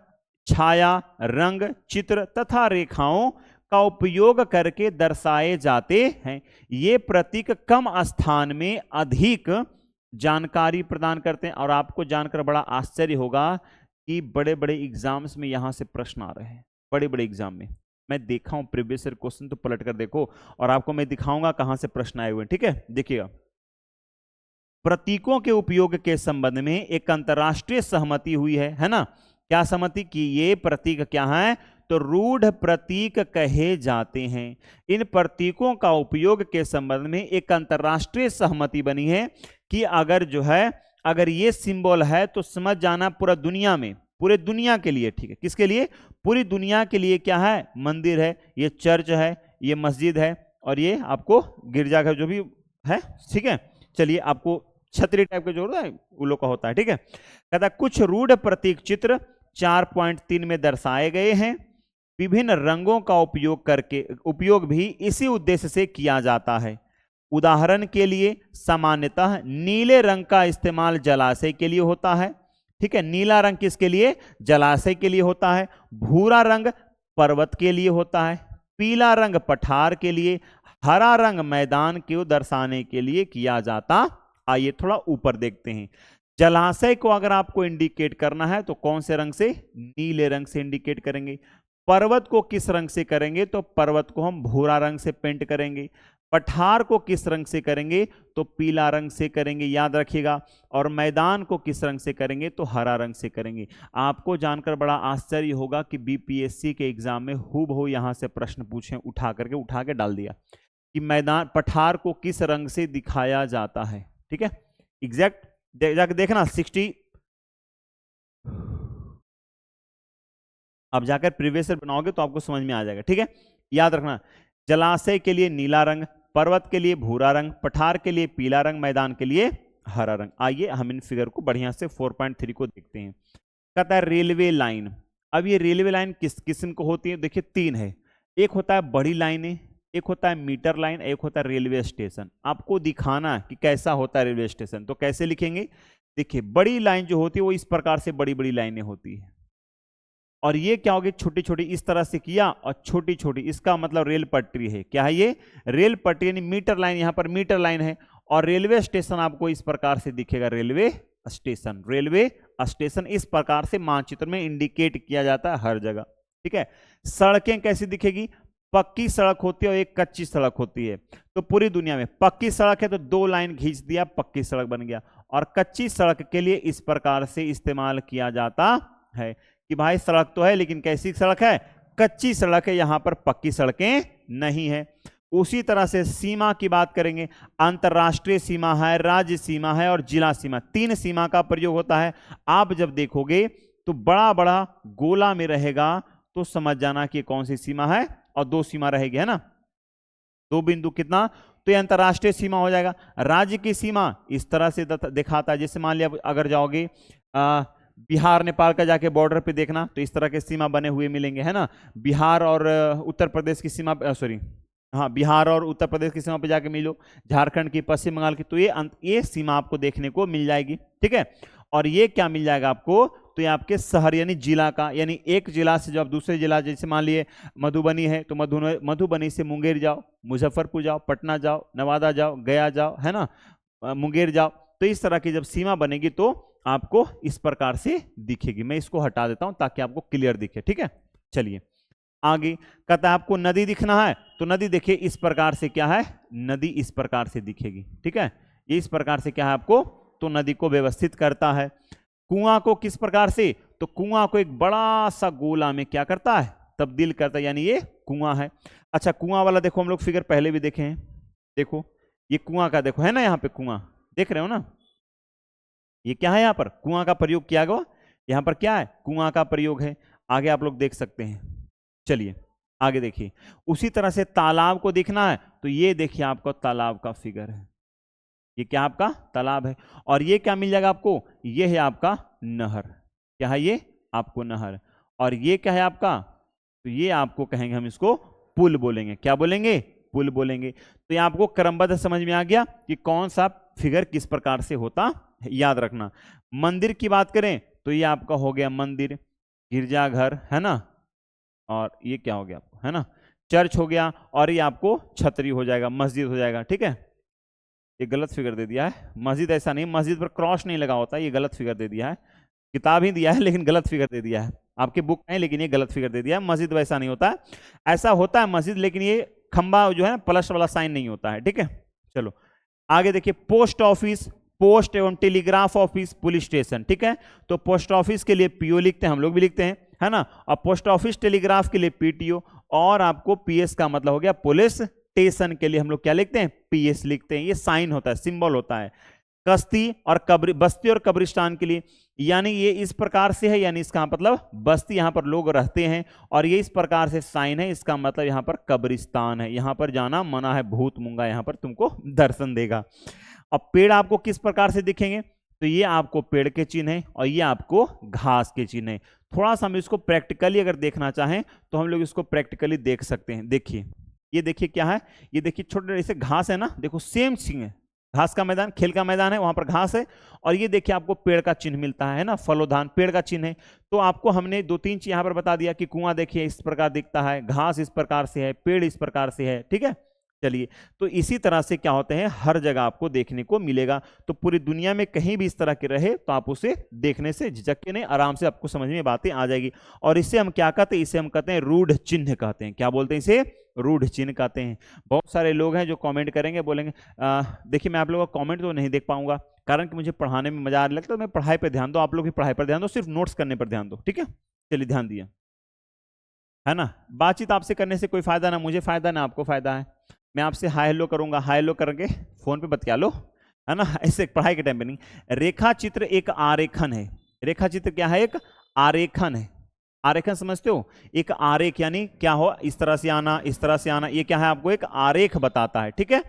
छाया, रंग, चित्र तथा रेखाओं का उपयोग करके दर्शाए जाते हैं। ये प्रतीक कम स्थान में अधिक जानकारी प्रदान करते हैं। और आपको जानकर बड़ा आश्चर्य होगा कि बड़े बड़े एग्जाम्स में यहां से प्रश्न आ रहे हैं। बड़े बड़े एग्जाम में मैं देखा हूं, प्रीवियस ईयर क्वेश्चन तो पलट कर देखो, और आपको मैं दिखाऊंगा कहां से प्रश्न आए हुए हैं। ठीक है, देखिएगा। प्रतीकों के उपयोग के संबंध में एक अंतरराष्ट्रीय सहमति हुई है ना। क्या सहमति? कि ये प्रतीक क्या है? तो रूढ़ प्रतीक कहे जाते हैं। इन प्रतीकों का उपयोग के संबंध में एक अंतरराष्ट्रीय सहमति बनी है कि अगर जो है, अगर ये सिंबल है तो समझ जाना पूरा दुनिया में, पूरे दुनिया के लिए। ठीक है, किसके लिए? पूरी दुनिया के लिए क्या है? मंदिर है, ये चर्च है, ये मस्जिद है, और ये आपको गिरजाघर जो भी है। ठीक है, चलिए, आपको छतरी टाइप का जो होता है वो लोग का होता है। ठीक है, कहता कुछ रूढ़ प्रतीक चित्र 4.3 में दर्शाए गए हैं। विभिन्न रंगों का उपयोग भी इसी उद्देश्य से किया जाता है। उदाहरण के लिए सामान्यतः नीले रंग का इस्तेमाल जलाशय के लिए होता है। ठीक है, नीला रंग किसके लिए? जलाशय के लिए होता है। भूरा रंग पर्वत के लिए होता है। पीला रंग पठार के लिए। हरा रंग मैदान को दर्शाने के लिए किया जाता। आइए थोड़ा ऊपर देखते हैं। जलाशय को अगर आपको इंडिकेट करना है तो कौन से रंग से? नीले रंग से इंडिकेट करेंगे। पर्वत को किस रंग से करेंगे, तो पर्वत को हम भूरा रंग से पेंट करेंगे। पठार को किस रंग से करेंगे, तो पीला रंग से करेंगे, याद रखिएगा। और मैदान को किस रंग से करेंगे, तो हरा रंग से करेंगे। आपको जानकर बड़ा आश्चर्य होगा कि बीपीएससी के एग्जाम में हूबहू यहां से प्रश्न पूछे, उठा के डाल दिया कि मैदान पठार को किस रंग से दिखाया जाता है। ठीक है, एग्जैक्ट जाके देखना 60, अब जाकर प्रीवियस ईयर बनाओगे तो आपको समझ में आ जाएगा। ठीक है, याद रखना, जलाशय के लिए नीला रंग, पर्वत के लिए भूरा रंग, पठार के लिए पीला रंग, मैदान के लिए हरा रंग। आइए हम इन फिगर को बढ़िया से 4.3 को देखते हैं। कहता है रेलवे लाइन। अब ये रेलवे लाइन किस किस्म को होती है, देखिए 3 है। एक होता है बड़ी लाइनें, एक होता है मीटर लाइन, एक होता है रेलवे स्टेशन। आपको दिखाना कि कैसा होता है रेलवे स्टेशन, तो कैसे लिखेंगे, देखिए बड़ी लाइन जो होती है वो इस प्रकार से बड़ी बड़ी लाइनें होती है, और ये क्या होगी, छोटी छोटी इस तरह से किया, और छोटी छोटी, इसका मतलब रेल पटरी है। क्या है ये, रेल पटरी, यानी मीटर लाइन, यहां पर मीटर लाइन है। और रेलवे स्टेशन आपको इस प्रकार से दिखेगा, रेलवे स्टेशन। रेलवे स्टेशन इस प्रकार से मानचित्र में इंडिकेट किया जाता है हर जगह। ठीक है, सड़कें कैसी दिखेगी, पक्की सड़क होती है और एक कच्ची सड़क होती है। तो पूरी दुनिया में पक्की सड़क है तो 2 लाइन खींच दिया, पक्की सड़क बन गया। और कच्ची सड़क के लिए इस प्रकार से इस्तेमाल किया जाता है कि भाई सड़क तो है लेकिन कैसी सड़क है, कच्ची सड़क है, यहां पर पक्की सड़कें नहीं है। उसी तरह से सीमा की बात करेंगे, अंतरराष्ट्रीय सीमा है, राज्य सीमा है और जिला सीमा, 3 सीमा का प्रयोग होता है। आप जब देखोगे तो बड़ा बड़ा गोला में रहेगा तो समझ जाना कि कौन सी सीमा है, और 2 सीमा रहेगी, है ना, 2 बिंदु कितना, तो ये अंतरराष्ट्रीय सीमा हो जाएगा। राज्य की सीमा इस तरह से दिखाता है, जैसे मान लिया अगर जाओगे बिहार नेपाल का जाके बॉर्डर पे देखना तो इस तरह के सीमा बने हुए मिलेंगे, है ना। बिहार और उत्तर प्रदेश की सीमा, सॉरी हाँ, बिहार और उत्तर प्रदेश की सीमा पे जाके मिलो, झारखंड की, पश्चिम बंगाल की, तो ये सीमा आपको देखने को मिल जाएगी। ठीक है, और ये क्या मिल जाएगा आपको, तो ये आपके शहर यानी जिला का, यानी एक जिला से जब दूसरे जिला, जैसे मान लिए मधुबनी है तो मधुबनी से मुंगेर जाओ, मुजफ्फरपुर जाओ, पटना जाओ, नवादा जाओ, गया जाओ, है ना, मुंगेर जाओ। तो इस तरह की जब सीमा बनेगी तो आपको इस प्रकार से दिखेगी। मैं इसको हटा देता हूं ताकि आपको क्लियर दिखे। ठीक है, चलिए आगे। कहता है आपको नदी दिखना है, तो नदी देखिए इस प्रकार से क्या है, नदी इस प्रकार से दिखेगी। ठीक है, ये इस प्रकार से क्या है आपको, तो नदी को व्यवस्थित करता है। कुआं को किस प्रकार से, तो कुआं को एक बड़ा सा गोला में क्या करता है, तब्दील करता है, यानी ये कुआं है। अच्छा, कुआं वाला देखो हम लोग फिगर पहले भी देखे हैं, देखो ये कुआं का देखो, है ना, यहाँ पे कुआं देख रहे हो ना, ये क्या है, यहाँ पर कुआं का प्रयोग किया गया, यहाँ पर क्या है, कुआं का प्रयोग है। आगे आप लोग देख सकते हैं, चलिए आगे देखिए। उसी तरह से तालाब को देखना है, तो ये देखिए आपको तालाब का फिगर है, ये क्या आपका तालाब है। और ये क्या मिल जाएगा आपको, ये है आपका नहर, क्या है ये आपको नहर। और ये क्या है आपका, तो ये आपको कहेंगे हम इसको पुल बोलेंगे, क्या बोलेंगे, पुल बोलेंगे। तो ये आपको क्रमबद्ध समझ में आ गया कि कौन सा फिगर किस प्रकार से होता है, याद रखना। मंदिर की बात करें तो ये आपका हो गया मंदिर, गिरजाघर, है ना, और ये क्या हो गया आपको, है ना, चर्च हो गया, और ये आपको छतरी हो जाएगा, मस्जिद हो जाएगा। ठीक है, ये गलत फिगर दे दिया है, मस्जिद ऐसा नहीं, मस्जिद पर क्रॉस नहीं लगा होता, ये गलत फिगर दे दिया है, किताब ही दिया है लेकिन गलत फिगर दे दिया है, आपके बुक में लेकिन ये गलत फिगर दे दिया है। मस्जिद वैसा नहीं होता है, ऐसा होता है मस्जिद, लेकिन ये खंबा जो है ना प्लस वाला साइन नहीं होता है। ठीक है, चलो आगे देखिए। पोस्ट ऑफिस, पोस्ट एवं टेलीग्राफ ऑफिस, पुलिस स्टेशन। ठीक है, तो पोस्ट ऑफिस के लिए पीओ लिखते हैं, हम लोग भी लिखते हैं, है ना, और पोस्ट ऑफिस टेलीग्राफ के लिए पीटीओ, और आपको पीएस का मतलब हो गया पुलिस स्टेशन के लिए हम लोग क्या लिखते हैं, पीएस लिखते हैं, ये साइन होता है, सिंबल होता है। कस्ती और बस्ती और कब्रिस्तान के लिए, यानी ये इस प्रकार से है, यानी इसका मतलब बस्ती, यहाँ पर लोग रहते हैं, और ये इस प्रकार से साइन है, इसका मतलब यहाँ पर कब्रिस्तान है, यहाँ पर जाना मना है, भूत मूंगा यहाँ पर तुमको दर्शन देगा। अब पेड़ आपको किस प्रकार से दिखेंगे, तो ये आपको पेड़ के चिन्ह है, और ये आपको घास के चिन्ह है। थोड़ा सा हम इसको प्रैक्टिकली अगर देखना चाहें तो हम लोग इसको प्रैक्टिकली देख सकते हैं। देखिए, ये देखिए क्या है, ये देखिए छोटे ऐसे घास है ना, देखो सेम चिन्ह है, घास का मैदान, खेल का मैदान है, वहां पर घास है, और ये देखिए आपको पेड़ का चिन्ह मिलता है ना, फलोधान पेड़ का चिन्ह है। तो आपको हमने 2-3 चीज यहाँ पर बता दिया कि कुआं देखिए इस प्रकार दिखता है, घास इस प्रकार से है, पेड़ इस प्रकार से है। ठीक है, चलिए, तो इसी तरह से क्या होते हैं, हर जगह आपको देखने को मिलेगा। तो पूरी दुनिया में कहीं भी इस तरह के रहे तो आप उसे देखने से झिझक के नहीं, आराम से आपको समझ में बातें आ जाएगी। और इसे हम क्या कहते हैं, इसे हम कहते हैं रूढ़ चिन्ह कहते हैं। क्या बोलते हैं इसे, रूढ़ चिन्ह कहते हैं। बहुत सारे लोग हैं जो कमेंट करेंगे, बोलेंगे देखिए मैं आप लोगों का कमेंट तो नहीं देख पाऊंगा, कारण कि मुझे पढ़ाने में मजा आने लगता है। तो मैं पढ़ाई पर ध्यान दो, आप लोग भी पढ़ाई पर ध्यान दो, सिर्फ नोट्स करने पर ध्यान दो, ठीक है। चलिए ध्यान दिए, है ना। बातचीत आपसे करने से कोई फायदा ना मुझे फायदा ना आपको फायदा है। मैं आपसे हाय हेलो करूंगा, हाय हेलो करके फोन पे बतिया लो, है ना, ऐसे पढ़ाई के टाइम पे नहीं। रेखा चित्र एक आरेखन है। रेखा चित्र क्या है, एक आरेखन है। आरेखन समझते हो, एक आरेख यानी क्या हो, इस तरह से आना, इस तरह से आना, ये क्या है, आपको एक आरेख बताता है, ठीक है।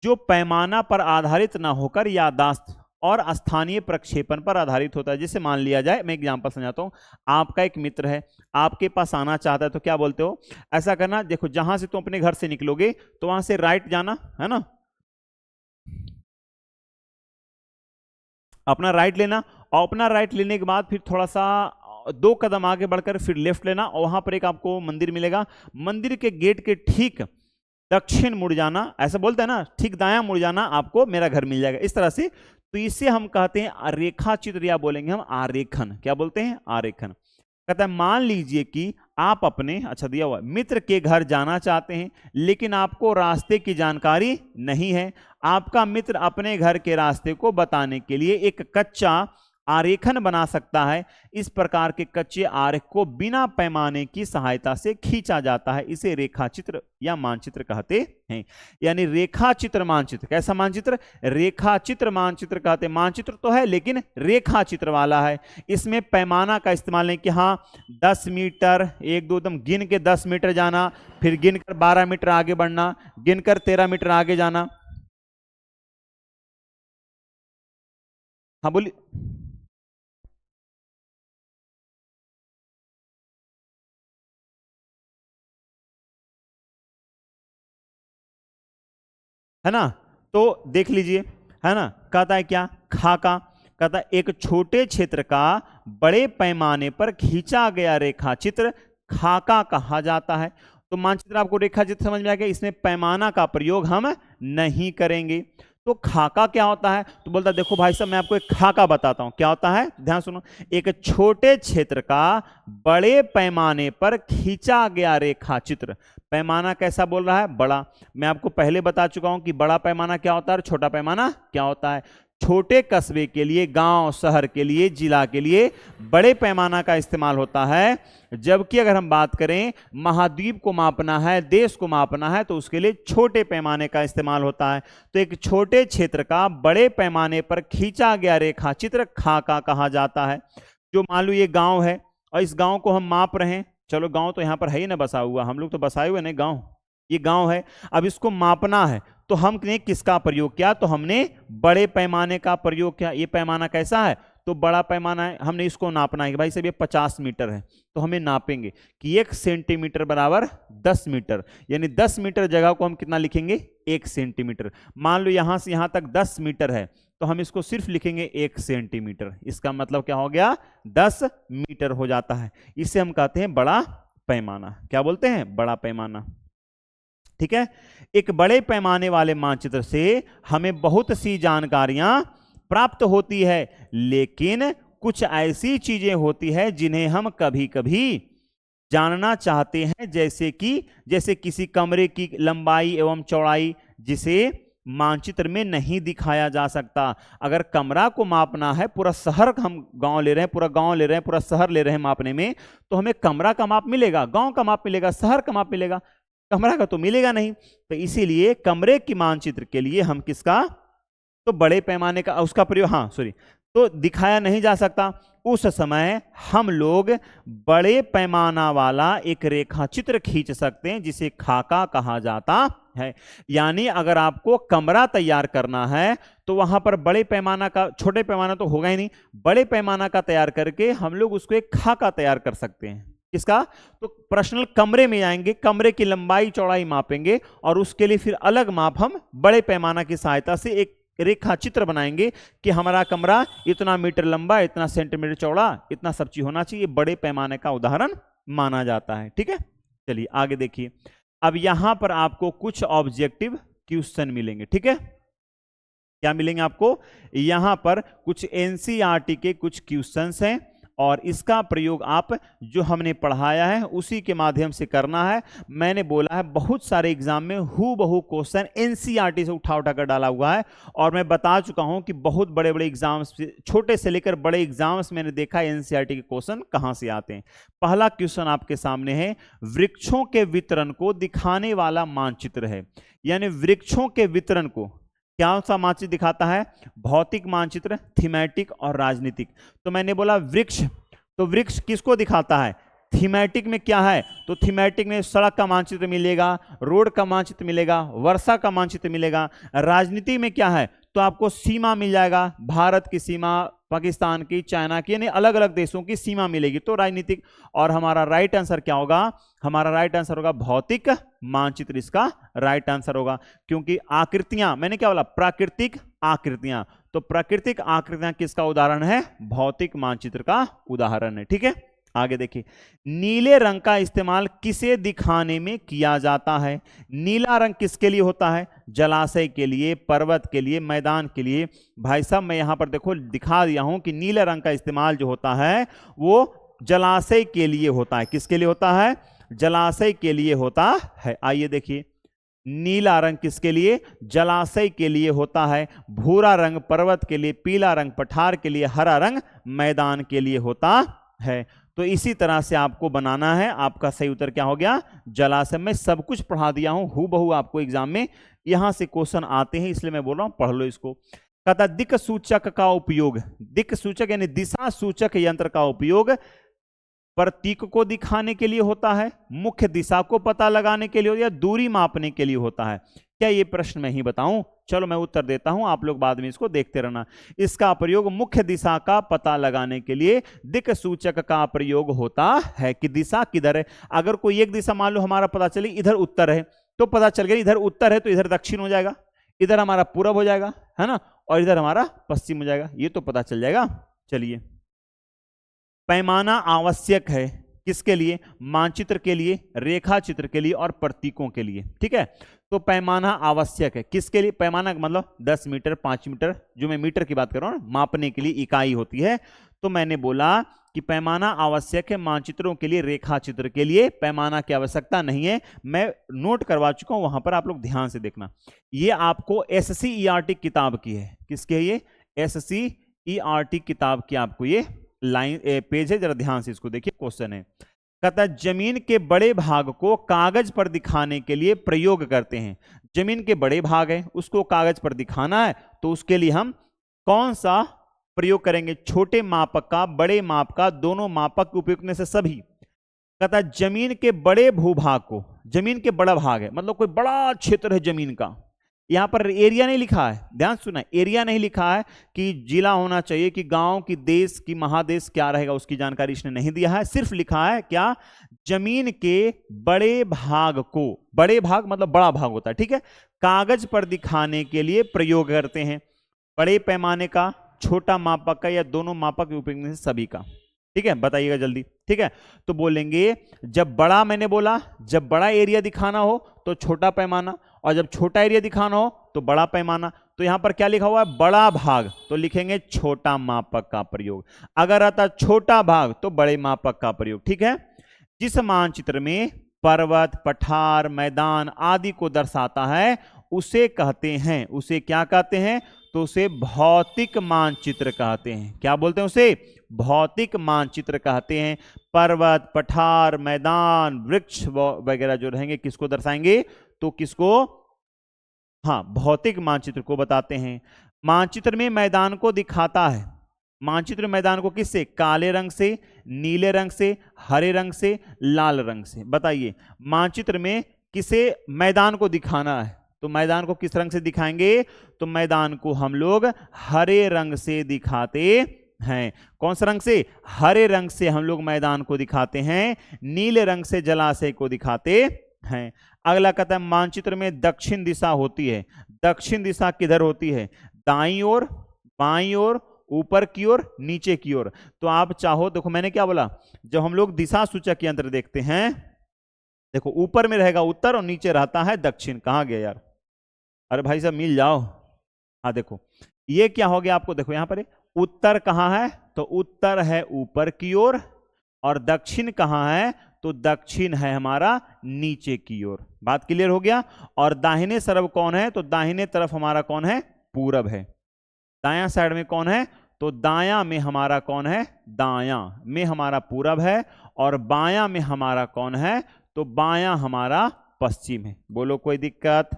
जो पैमाना पर आधारित ना होकर याददाश्त और स्थानीय प्रक्षेपण पर आधारित होता है। जैसे मान लिया जाए, मैं एग्जांपल समझाता हूं, आपका एक मित्र है, आपके पास आना चाहता है, तो क्या बोलते हो, ऐसा करना, देखो जहां से तुम अपने घर से निकलोगे तो वहां से राइट जाना, है ना, अपना राइट लेना, और अपना राइट लेने के बाद फिर थोड़ा सा 2 कदम आगे बढ़कर फिर लेफ्ट लेना, और वहां पर एक आपको मंदिर मिलेगा। मंदिर के गेट के ठीक दक्षिण मुड़ जाना, ऐसा बोलते हैं ना, ठीक दायां मुड़ जाना, आपको मेरा घर मिल जाएगा, इस तरह से। तो इसे हम कहते हैं रेखा चित्र, या बोलेंगे हम आरेखन। क्या बोलते हैं, आरेखन। कहता है मान लीजिए कि आप अपने, अच्छा दिया हुआ, मित्र के घर जाना चाहते हैं, लेकिन आपको रास्ते की जानकारी नहीं है। आपका मित्र अपने घर के रास्ते को बताने के लिए एक कच्चा आरेखन बना सकता है। इस प्रकार के कच्चे आरेख को बिना पैमाने की सहायता से खींचा जाता है। इसे रेखा चित्र या मानचित्र कहते हैं। यानी रेखा चित्र मानचित्र, कैसा मानचित्र, रेखा चित्र मानचित्र कहते हैं। मानचित्र तो है लेकिन रेखा चित्र वाला है। इसमें पैमाना का इस्तेमाल नहीं कि हाँ 10 मीटर, 1 2 दम गिन के 10 मीटर जाना, फिर गिनकर 12 मीटर आगे बढ़ना, गिनकर 13 मीटर आगे जाना। हाँ बोलिए। है ना, तो देख लीजिए, है ना, कहता है क्या, खाका, कहता है एक छोटे क्षेत्र का बड़े पैमाने पर खींचा गया रेखा चित्र खाका कहा जाता है। तो मानचित्र आपको रेखा चित्र समझ में आ गया, इसमें पैमाना का प्रयोग हम नहीं करेंगे। तो खाका क्या होता है, तो बोलता है देखो भाई साहब मैं आपको एक खाका बताता हूं, क्या होता है, ध्यान सुनो। एक छोटे क्षेत्र का बड़े पैमाने पर खींचा गया रेखा चित्र। पैमाना कैसा बोल रहा है, बड़ा। मैं आपको पहले बता चुका हूं कि बड़ा पैमाना क्या होता है, छोटा पैमाना क्या होता है। छोटे कस्बे के लिए, गांव शहर के लिए, जिला के लिए बड़े पैमाना का इस्तेमाल होता है। जबकि अगर हम बात करें महाद्वीप को मापना है, देश को मापना है, तो उसके लिए छोटे पैमाने का इस्तेमाल होता है। तो एक छोटे क्षेत्र का बड़े पैमाने पर खींचा गया रेखा चित्र खाका कहा जाता है। जो मान लो ये गांव है और इस गांव को हम माप रहे हैं, चलो गांव तो यहां पर है ही ना बसा हुआ, हम लोग तो बसाए हुए नहीं गांव, ये गांव है। अब इसको मापना है तो हमने किसका प्रयोग किया, तो हमने बड़े पैमाने का प्रयोग किया। ये पैमाना कैसा है, तो बड़ा पैमाना है। हमने इसको नापना है कि भाई साहब ये 50 मीटर है, तो हमें नापेंगे कि 1 सेंटीमीटर बराबर 10 मीटर, यानी 10 मीटर जगह को हम कितना लिखेंगे, 1 सेंटीमीटर। मान लो यहां से यहां तक 10 मीटर है, तो हम इसको सिर्फ लिखेंगे 1 सेंटीमीटर। इसका मतलब क्या हो गया, 10 मीटर हो जाता है। इसे हम कहते हैं बड़ा पैमाना। क्या बोलते हैं, बड़ा पैमाना, ठीक है। एक बड़े पैमाने वाले मानचित्र से हमें बहुत सी जानकारियां प्राप्त होती है, लेकिन कुछ ऐसी चीजें होती है जिन्हें हम कभी कभी जानना चाहते हैं, जैसे किसी कमरे की लंबाई एवं चौड़ाई, जिसे मानचित्र में नहीं दिखाया जा सकता। अगर कमरा को मापना है, पूरा शहर हम गांव ले रहे हैं, पूरा गांव ले रहे हैं, पूरा शहर ले रहे हैं मापने में, तो हमें कमरा का माप मिलेगा, गांव का माप मिलेगा, शहर का माप मिलेगा, कमरा का तो मिलेगा नहीं। तो इसीलिए कमरे की मानचित्र के लिए हम किसका, तो बड़े पैमाने का उसका प्रयोग, हाँ सॉरी, तो दिखाया नहीं जा सकता। उस समय हम लोग बड़े पैमाना वाला एक रेखा चित्र खींच सकते हैं, जिसे खाका कहा जाता है। यानी अगर आपको कमरा तैयार करना है तो वहां पर बड़े पैमाना का, छोटे पैमाना तो होगा ही नहीं, बड़े पैमाना का तैयार करके हम लोग उसको एक खाका तैयार कर सकते हैं। किसका, तो पर्सनल कमरे में आएंगे, कमरे की लंबाई चौड़ाई मापेंगे, और उसके लिए फिर अलग माप हम बड़े पैमाना की सहायता से एक रेखा चित्र बनाएंगे कि हमारा कमरा इतना मीटर लंबा, इतना सेंटीमीटर चौड़ा, इतना सब चीज होना चाहिए। बड़े पैमाने का उदाहरण माना जाता है, ठीक है। चलिए आगे देखिए, अब यहां पर आपको कुछ ऑब्जेक्टिव क्वेश्चन मिलेंगे, ठीक है। क्या मिलेंगे आपको? यहां पर कुछ एनसीईआरटी के कुछ क्वेश्चंस हैं और इसका प्रयोग आप जो हमने पढ़ाया है उसी के माध्यम से करना है। मैंने बोला है बहुत सारे एग्जाम में हूबहू क्वेश्चन एनसीईआरटी से उठा उठा कर डाला हुआ है और मैं बता चुका हूं कि बहुत बड़े बड़े एग्जाम्स, छोटे से लेकर बड़े एग्जाम्स मैंने देखा एनसीईआरटी के क्वेश्चन कहां से आते हैं। पहला क्वेश्चन आपके सामने है, वृक्षों के वितरण को दिखाने वाला मानचित्र है। यानी वृक्षों के वितरण को क्या सा मानचित्र दिखाता है? भौतिक मानचित्र, थीमेटिक और राजनीतिक। तो मैंने बोला वृक्ष, तो वृक्ष किसको दिखाता है? थीमेटिक में क्या है? तो थीमेटिक में सड़क का मानचित्र मिलेगा, रोड का मानचित्र मिलेगा, वर्षा का मानचित्र मिलेगा। राजनीति में क्या है? तो आपको सीमा मिल जाएगा, भारत की सीमा, पाकिस्तान की, चाइना की, यानी अलग अलग देशों की सीमा मिलेगी, तो राजनीतिक। और हमारा राइट आंसर क्या होगा? हमारा राइट आंसर होगा भौतिक मानचित्र, इसका राइट आंसर होगा। क्योंकि आकृतियां, मैंने क्या बोला? प्राकृतिक आकृतियां, तो प्राकृतिक आकृतियां किसका उदाहरण है? भौतिक मानचित्र का उदाहरण है, ठीक है। आगे देखिए, नीले रंग का इस्तेमाल किसे दिखाने में किया जाता है? नीला रंग किसके लिए होता है? जलाशय के लिए, पर्वत के लिए, मैदान के लिए। भाई साहब मैं यहां पर देखो दिखा दिया हूं कि नीले रंग का इस्तेमाल जो होता है वो जलाशय के लिए होता है। किसके लिए होता है? जलाशय के लिए होता है। आइए देखिए, नीला रंग किसके लिए? जलाशय के लिए होता है। भूरा रंग पर्वत के लिए, पीला रंग पठार के लिए, हरा रंग मैदान के लिए होता है। तो इसी तरह से आपको बनाना है। आपका सही उत्तर क्या हो गया? जलाशय। में सब कुछ पढ़ा दिया हूं हूबहू, आपको एग्जाम में यहां से क्वेश्चन आते हैं, इसलिए मैं बोल रहा हूं पढ़ लो इसको। कहता दिक् सूचक का उपयोग, दिक् सूचक यानी दिशा सूचक यंत्र का उपयोग प्रतीक को दिखाने के लिए होता है, मुख्य दिशा को पता लगाने के लिए, या दूरी मापने के लिए होता है। क्या ये प्रश्न मैं ही बताऊं? चलो मैं उत्तर देता हूं, आप लोग बाद में इसको देखते रहना। इसका प्रयोग मुख्य दिशा का पता लगाने के लिए दिक् सूचक का प्रयोग होता है कि दिशा किधर है। अगर कोई एक दिशा मान लो हमारा पता चली इधर उत्तर है, तो पता चल गया इधर उत्तर है तो इधर दक्षिण हो जाएगा, इधर हमारा पूरब हो जाएगा, है ना, और इधर हमारा पश्चिम हो जाएगा, ये तो पता चल जाएगा। चलिए, पैमाना आवश्यक है किसके लिए? मानचित्र के लिए, रेखा चित्र के लिए और प्रतीकों के लिए, ठीक है। तो पैमाना आवश्यक है किसके लिए? पैमाना मतलब 10 मीटर, 5 मीटर, जो मैं मीटर की बात कर रहा हूं, मापने के लिए इकाई होती है। तो मैंने बोला कि पैमाना आवश्यक है मानचित्रों के लिए, रेखा चित्र के लिए पैमाना की आवश्यकता नहीं है। मैं नोट करवा चुका हूं, वहां पर आप लोग ध्यान से देखना। ये आपको एससीईआरटी किताब की है। किसकी है ये? एससीईआरटी किताब की आपको ये लाइन पेज है, जरा ध्यान से इसको देखिए। क्वेश्चन है, कहता है जमीन के बड़े भाग को कागज पर दिखाने के लिए प्रयोग करते हैं। जमीन के बड़े भाग है उसको कागज पर दिखाना है, तो उसके लिए हम कौन सा प्रयोग करेंगे? छोटे मापक का, बड़े माप का, दोनों मापक के उपयोग में से सभी। कहता है जमीन के बड़े भूभाग को, जमीन के बड़ा भाग है मतलब कोई बड़ा क्षेत्र है जमीन का, यहां पर एरिया नहीं लिखा है, ध्यान सुना, एरिया नहीं लिखा है कि जिला होना चाहिए, कि गांव, की देश, की महादेश क्या रहेगा उसकी जानकारी इसने नहीं दिया है। सिर्फ लिखा है क्या? जमीन के बड़े भाग को, बड़े भाग मतलब बड़ा भाग होता है, ठीक है, कागज पर दिखाने के लिए प्रयोग करते हैं। बड़े पैमाने का, छोटा मापक का, या दोनों मापक के उपयोग में से सभी का, ठीक है, बताइएगा जल्दी, ठीक है। तो बोलेंगे जब बड़ा, मैंने बोला जब बड़ा एरिया दिखाना हो तो छोटा पैमाना, और जब छोटा एरिया दिखाना हो तो बड़ा पैमाना। तो यहां पर क्या लिखा हुआ है? बड़ा भाग, तो लिखेंगे छोटा मापक का प्रयोग। अगर आता छोटा भाग तो बड़े मापक का प्रयोग, ठीक है। जिस मानचित्र में पर्वत, पठार, मैदान आदि को दर्शाता है उसे कहते हैं, उसे क्या कहते हैं? तो उसे भौतिक मानचित्र कहते हैं। क्या बोलते हैं उसे? भौतिक मानचित्र कहते हैं। पर्वत, पठार, मैदान, वृक्ष वगैरह जो रहेंगे किसको दर्शाएंगे? तो किसको? हाँ, भौतिक मानचित्र को बताते हैं। मानचित्र में मैदान को दिखाता है, मानचित्र मैदान को किससे? काले रंग से, नीले रंग से, हरे रंग से, लाल रंग से। बताइए मानचित्र में किसे मैदान को दिखाना है, तो मैदान को किस रंग से दिखाएंगे? तो मैदान को हम लोग हरे रंग से दिखाते हैं। कौन सा रंग से? हरे रंग से हम लोग मैदान को दिखाते हैं। नीले रंग से जलाशय को दिखाते हैं। अगला कहता है मानचित्र में दक्षिण दिशा होती है। दक्षिण दिशा किधर होती है? दाईं ओर, बाईं ओर, ऊपर की ओर, नीचे की ओर। तो आप चाहो, देखो मैंने क्या बोला, जब हम लोग दिशा सूचक यंत्र देखते हैं देखो ऊपर में रहेगा उत्तर और नीचे रहता है दक्षिण। कहाँ गया यार, अरे भाई साहब मिल जाओ। हाँ देखो ये क्या हो गया आपको, देखो यहां पर उत्तर कहाँ है, तो उत्तर है ऊपर की ओर, और दक्षिण कहाँ है, तो दक्षिण है हमारा नीचे की ओर। बात क्लियर हो गया। और दाहिने तरफ कौन है, तो दाहिने तरफ हमारा कौन है, पूरब है। दायां साइड में कौन है, तो दायां में हमारा कौन है, दायां में हमारा पूरब है, और बायां में हमारा कौन है, तो बायां हमारा पश्चिम है। बोलो कोई दिक्कत,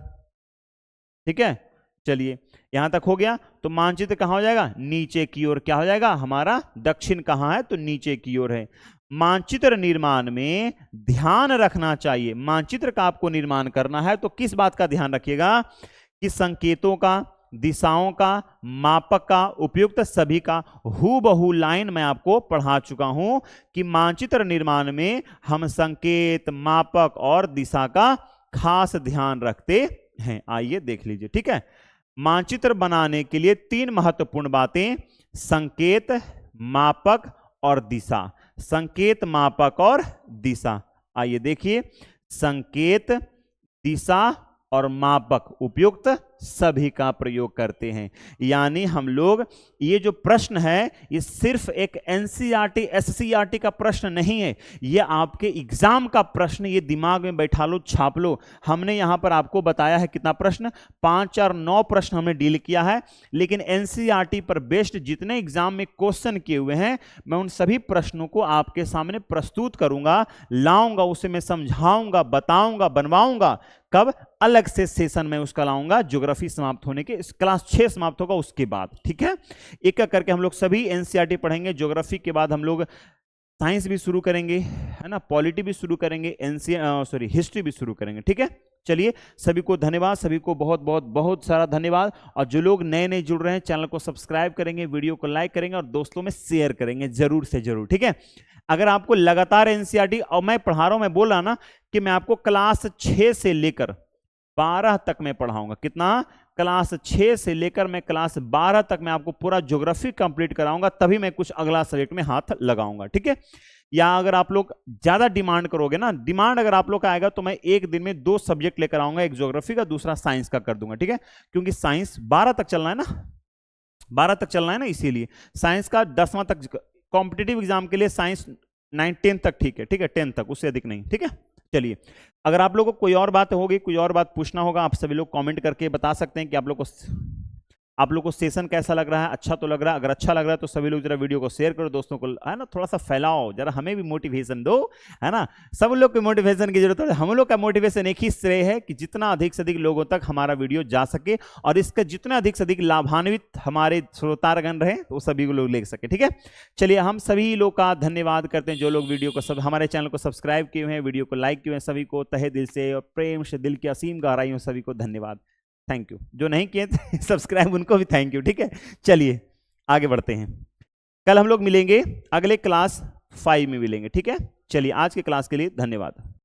ठीक है। चलिए यहां तक हो गया। तो मानचित्र कहां हो जाएगा, नीचे की ओर। क्या हो जाएगा हमारा, दक्षिण कहां है, तो नीचे की ओर है। मानचित्र निर्माण में ध्यान रखना चाहिए, मानचित्र का आपको निर्माण करना है तो किस बात का ध्यान रखिएगा, कि संकेतों का, दिशाओं का, मापक का, उपयुक्त सभी का हूबहू लाइन मैं आपको पढ़ा चुका हूं कि मानचित्र निर्माण में हम संकेत, मापक और दिशा का खास ध्यान रखते हैं। आइए देख लीजिए, ठीक है। मानचित्र बनाने के लिए 3 महत्वपूर्ण बातें, संकेत, मापक और दिशा। संकेत, मापक और दिशा। आइए देखिए, संकेत, दिशा और मापक, उपयुक्त सभी का प्रयोग करते हैं। यानी हम लोग, ये जो प्रश्न है ये सिर्फ एक एनसीईआरटी एससीईआरटी का प्रश्न नहीं है, ये आपके एग्जाम का प्रश्न। ये दिमाग में बैठा लो, छाप लो। हमने यहां पर आपको बताया है कितना प्रश्न, 5 और 9 प्रश्न हमने डील किया है। लेकिन एनसीईआरटी पर बेस्ड जितने एग्जाम में क्वेश्चन किए हुए हैं, मैं उन सभी प्रश्नों को आपके सामने प्रस्तुत करूंगा, लाऊंगा, उसे मैं समझाऊंगा, बताऊंगा, बनवाऊंगा। कब, अलग से सेशन में उसका लाऊंगा, ज्योग्राफी समाप्त होने के, क्लास 6 समाप्त होगा उसके बाद, ठीक है। एक एक करके हम लोग सभी एनसीईआरटी पढ़ेंगे। ज्योग्राफी के बाद हम लोग साइंस भी शुरू करेंगे, है ना, पॉलिटी भी शुरू करेंगे, हिस्ट्री भी शुरू करेंगे, ठीक है। चलिए सभी को धन्यवाद, सभी को बहुत बहुत बहुत सारा धन्यवाद। और जो लोग नए नए जुड़ रहे हैं, चैनल को सब्सक्राइब करेंगे, वीडियो को लाइक करेंगे और दोस्तों में शेयर करेंगे जरूर से जरूर, ठीक है। अगर आपको लगातार एनसीईआरटी, और मैं पढ़ा रहा हूं, मैं बोल रहा ना कि मैं आपको क्लास 6 से लेकर 12 तक मैं पढ़ाऊंगा। कितना, क्लास 6 से लेकर मैं क्लास 12 तक मैं आपको पूरा ज्योग्राफी कंप्लीट कराऊंगा, तभी मैं कुछ अगला सब्जेक्ट में हाथ लगाऊंगा, ठीक है। या अगर आप लोग ज्यादा डिमांड करोगे ना, डिमांड अगर आप लोग का आएगा तो मैं एक दिन में 2 सब्जेक्ट लेकर आऊंगा, एक ज्योग्राफी का, दूसरा साइंस का कर दूंगा, ठीक है। क्योंकि साइंस 12 तक चलना है ना, 12 तक चलना है ना, इसीलिए साइंस का 10वां तक कॉम्पिटिटिव एग्जाम के लिए साइंस 9 10 तक ठीक है, ठीक है, 10 तक, उससे अधिक नहीं, ठीक है। चलिए अगर आप लोगों को कोई और बात होगी, कोई और बात पूछना होगा, आप सभी लोग कमेंट करके बता सकते हैं कि आप लोग को सेशन कैसा लग रहा है, अच्छा तो लग रहा है। अगर अच्छा लग रहा है तो सभी लोग जरा वीडियो को शेयर करो दोस्तों को, है ना, थोड़ा सा फैलाओ, जरा हमें भी मोटिवेशन दो, है ना। सब लोग को मोटिवेशन की जरूरत है। हम लोग का मोटिवेशन एक ही श्रेय है कि जितना अधिक से अधिक लोगों तक हमारा वीडियो जा सके और इसका जितना अधिक से अधिक लाभान्वित हमारे श्रोतागण रहे तो सभी लोग ले सके, ठीक है। चलिए हम सभी लोग का धन्यवाद करते हैं जो लोग वीडियो को हमारे चैनल को सब्सक्राइब किए हैं, वीडियो को लाइक किए हैं, सभी को तहे दिल से और प्रेम से, दिल की असीम गहराइयों, सभी को धन्यवाद, थैंक यू। जो नहीं किए सब्सक्राइब उनको भी थैंक यू, ठीक है। चलिए आगे बढ़ते हैं, कल हम लोग मिलेंगे, अगले क्लास 5 में मिलेंगे, ठीक है। चलिए आज के क्लास के लिए धन्यवाद।